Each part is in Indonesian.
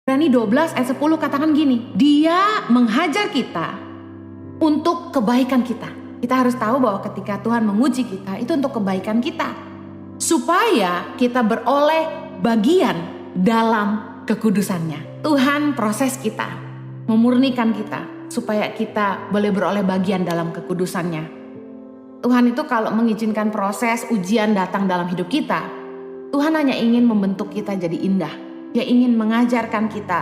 Ibrani 12 ayat 10 katakan gini, Dia menghajar kita untuk kebaikan kita. Kita harus tahu bahwa ketika Tuhan menguji kita, itu untuk kebaikan kita. Supaya kita beroleh bagian dalam kekudusannya. Tuhan proses kita, memurnikan kita, supaya kita boleh beroleh bagian dalam kekudusannya. Tuhan itu kalau mengizinkan proses ujian datang dalam hidup kita, Tuhan hanya ingin membentuk kita jadi indah. Dia ingin mengajarkan kita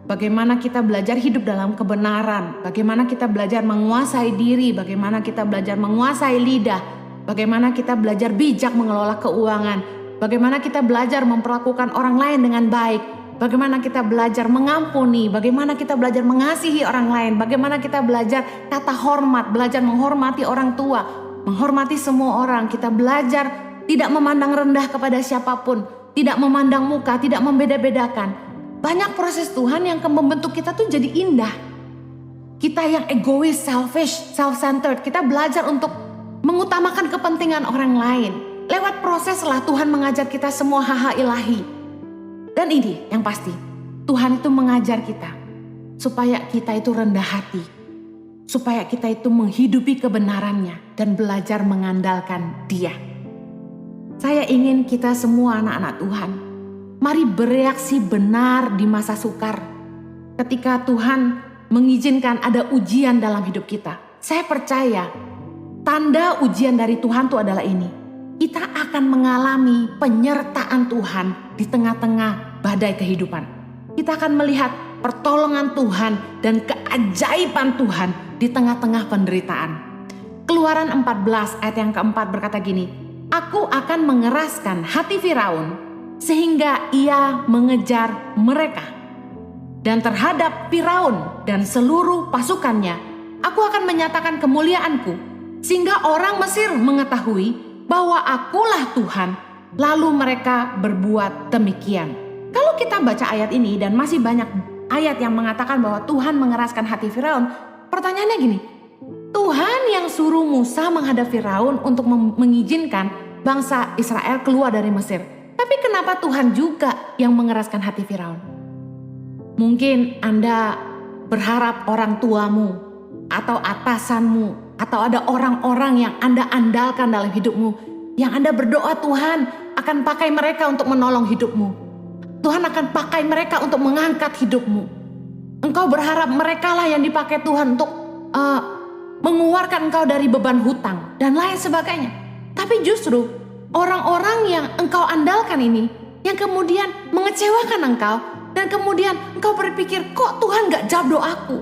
bagaimana kita belajar hidup dalam kebenaran, bagaimana kita belajar menguasai diri, bagaimana kita belajar menguasai lidah, bagaimana kita belajar bijak mengelola keuangan, bagaimana kita belajar memperlakukan orang lain dengan baik, bagaimana kita belajar mengampuni, bagaimana kita belajar mengasihi orang lain, bagaimana kita belajar kata hormat, belajar menghormati orang tua, menghormati semua orang. Kita belajar tidak memandang rendah kepada siapapun, tidak memandang muka, tidak membeda-bedakan. Banyak proses Tuhan yang membentuk kita tuh jadi indah. Kita yang egois, selfish, self-centered, kita belajar untuk mengutamakan kepentingan orang lain. Lewat proses lah Tuhan mengajar kita semua hal-hal ilahi. Dan ini yang pasti, Tuhan itu mengajar kita supaya kita itu rendah hati, supaya kita itu menghidupi kebenarannya dan belajar mengandalkan Dia. Saya ingin kita semua anak-anak Tuhan, mari bereaksi benar di masa sukar. Ketika Tuhan mengizinkan ada ujian dalam hidup kita, saya percaya tanda ujian dari Tuhan itu adalah ini. Kita akan mengalami penyertaan Tuhan di tengah-tengah badai kehidupan. Kita akan melihat pertolongan Tuhan dan keajaiban Tuhan di tengah-tengah penderitaan. Keluaran 14 ayat yang keempat berkata gini, Aku akan mengeraskan hati Firaun sehingga ia mengejar mereka. Dan terhadap Firaun dan seluruh pasukannya, aku akan menyatakan kemuliaanku sehingga orang Mesir mengetahui bahwa akulah Tuhan. Lalu mereka berbuat demikian. Kalau kita baca ayat ini dan masih banyak ayat yang mengatakan bahwa Tuhan mengeraskan hati Firaun, pertanyaannya gini, Tuhan yang suruh Musa menghadap Firaun untuk mengizinkan bangsa Israel keluar dari Mesir. Tapi kenapa Tuhan juga yang mengeraskan hati Firaun? Mungkin Anda berharap orang tuamu atau atasanmu atau ada orang-orang yang Anda andalkan dalam hidupmu, yang Anda berdoa Tuhan akan pakai mereka untuk menolong hidupmu. Tuhan akan pakai mereka untuk mengangkat hidupmu. Engkau berharap mereka lah yang dipakai Tuhan untuk mengeluarkan engkau dari beban hutang dan lain sebagainya. Tapi justru orang-orang yang engkau andalkan ini yang kemudian mengecewakan engkau dan kemudian engkau berpikir kok Tuhan gak jawab doaku.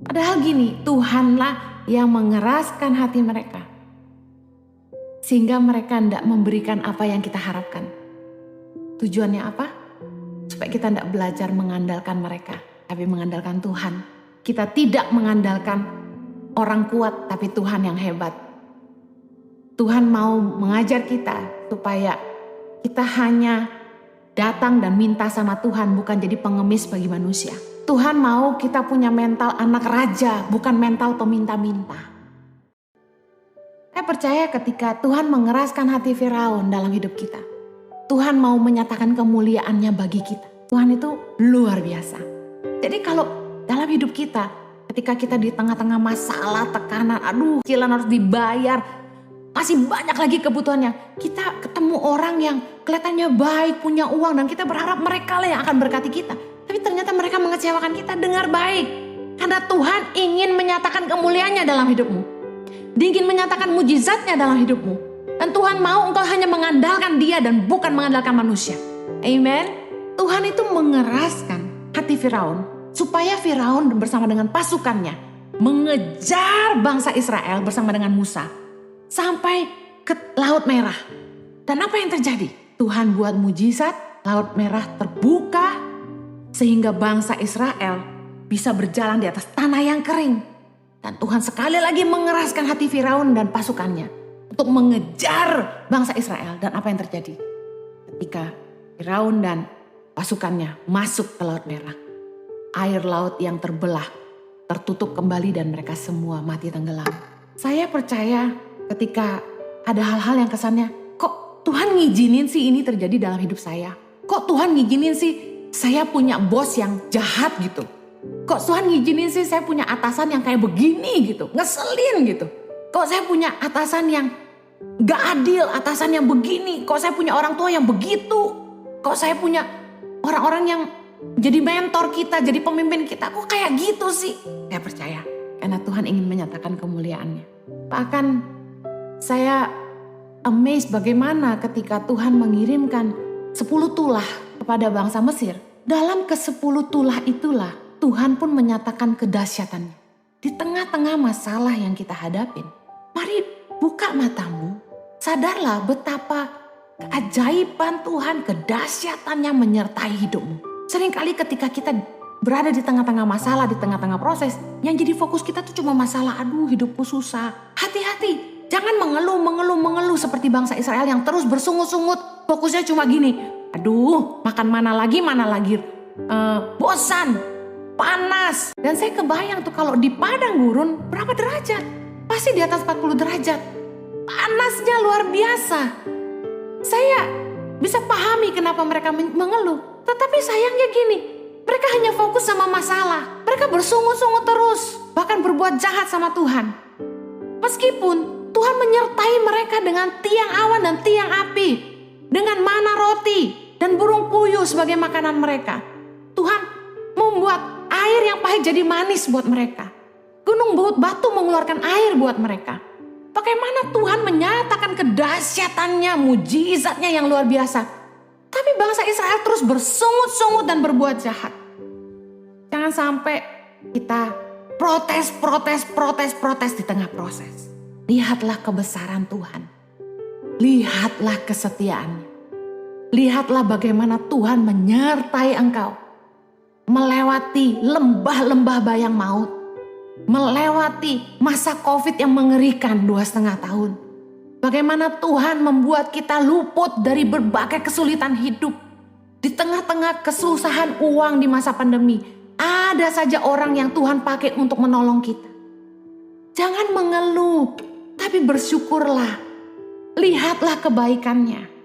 Padahal gini, Tuhanlah yang mengeraskan hati mereka sehingga mereka tidak memberikan apa yang kita harapkan. Tujuannya apa? Supaya kita tidak belajar mengandalkan mereka, tapi mengandalkan Tuhan. Kita tidak mengandalkan orang kuat, tapi Tuhan yang hebat. Tuhan mau mengajar kita supaya kita hanya datang dan minta sama Tuhan, bukan jadi pengemis bagi manusia. Tuhan mau kita punya mental anak raja, bukan mental peminta-minta. Saya percaya ketika Tuhan mengeraskan hati Firaun dalam hidup kita, Tuhan mau menyatakan kemuliaannya bagi kita. Tuhan itu luar biasa. Jadi kalau dalam hidup kita, ketika kita di tengah-tengah masalah, tekanan, cicilan harus dibayar, masih banyak lagi kebutuhannya. Kita ketemu orang yang kelihatannya baik, punya uang, dan kita berharap mereka lah yang akan berkati kita. Tapi ternyata mereka mengecewakan kita. Dengar baik, karena Tuhan ingin menyatakan kemuliaannya dalam hidupmu. Dia ingin menyatakan mujizatnya dalam hidupmu. Dan Tuhan mau engkau hanya mengandalkan Dia dan bukan mengandalkan manusia. Amen. Tuhan itu mengeraskan hati Firaun supaya Firaun bersama dengan pasukannya mengejar bangsa Israel bersama dengan Musa sampai ke Laut Merah. Dan apa yang terjadi? Tuhan buat mujizat, Laut Merah terbuka sehingga bangsa Israel bisa berjalan di atas tanah yang kering. Dan Tuhan sekali lagi mengeraskan hati Firaun dan pasukannya untuk mengejar bangsa Israel. Dan apa yang terjadi? Ketika Firaun dan pasukannya masuk ke Laut Merah, air laut yang terbelah tertutup kembali dan mereka semua mati tenggelam. Saya percaya ketika ada hal-hal yang kesannya, kok Tuhan ngizinin sih ini terjadi dalam hidup saya? Kok Tuhan ngizinin sih saya punya bos yang jahat gitu? Kok Tuhan ngizinin sih saya punya atasan yang kayak begini gitu? Ngeselin gitu. Kok saya punya atasan yang gak adil, atasan yang begini? Kok saya punya orang tua yang begitu? Kok saya punya orang-orang yang jadi mentor kita, jadi pemimpin kita? Kok kayak gitu sih? Saya percaya karena Tuhan ingin menyatakan kemuliaannya. Bahkan saya amazed bagaimana ketika Tuhan mengirimkan 10 tulah kepada bangsa Mesir. Dalam ke-10 tulah itulah Tuhan pun menyatakan kedahsyatannya. Di tengah-tengah masalah yang kita hadapin, mari buka matamu, sadarlah betapa keajaiban Tuhan, kedahsyatannya menyertai hidupmu. Seringkali ketika kita berada di tengah-tengah masalah, di tengah-tengah proses, yang jadi fokus kita tuh cuma masalah, aduh hidupku susah. Hati-hati, jangan mengeluh seperti bangsa Israel yang terus bersungut-sungut, fokusnya cuma gini, aduh makan mana lagi, bosan, panas. Dan saya kebayang tuh kalau di padang gurun berapa derajat? Pasti di atas 40 derajat. Panasnya luar biasa. Saya bisa pahami kenapa mereka mengeluh. Tetapi sayangnya gini, mereka hanya fokus sama masalah. Mereka bersungut-sungut terus, bahkan berbuat jahat sama Tuhan. Meskipun Tuhan menyertai mereka dengan tiang awan dan tiang api, dengan mana roti dan burung puyuh sebagai makanan mereka. Tuhan membuat air yang pahit jadi manis buat mereka. Gunung Bukit Batu mengeluarkan air buat mereka. Bagaimana Tuhan menyatakan kedahsyatannya, mujizatnya yang luar biasa. Tapi bangsa Israel terus bersungut-sungut dan berbuat jahat. Jangan sampai kita protes di tengah proses. Lihatlah kebesaran Tuhan. Lihatlah kesetiaannya. Lihatlah bagaimana Tuhan menyertai engkau. Melewati lembah-lembah bayang maut. Melewati masa COVID yang mengerikan 2,5 tahun. Bagaimana Tuhan membuat kita luput dari berbagai kesulitan hidup. Di tengah-tengah kesusahan uang di masa pandemi, ada saja orang yang Tuhan pakai untuk menolong kita. Jangan mengeluh, tapi bersyukurlah. Lihatlah kebaikannya.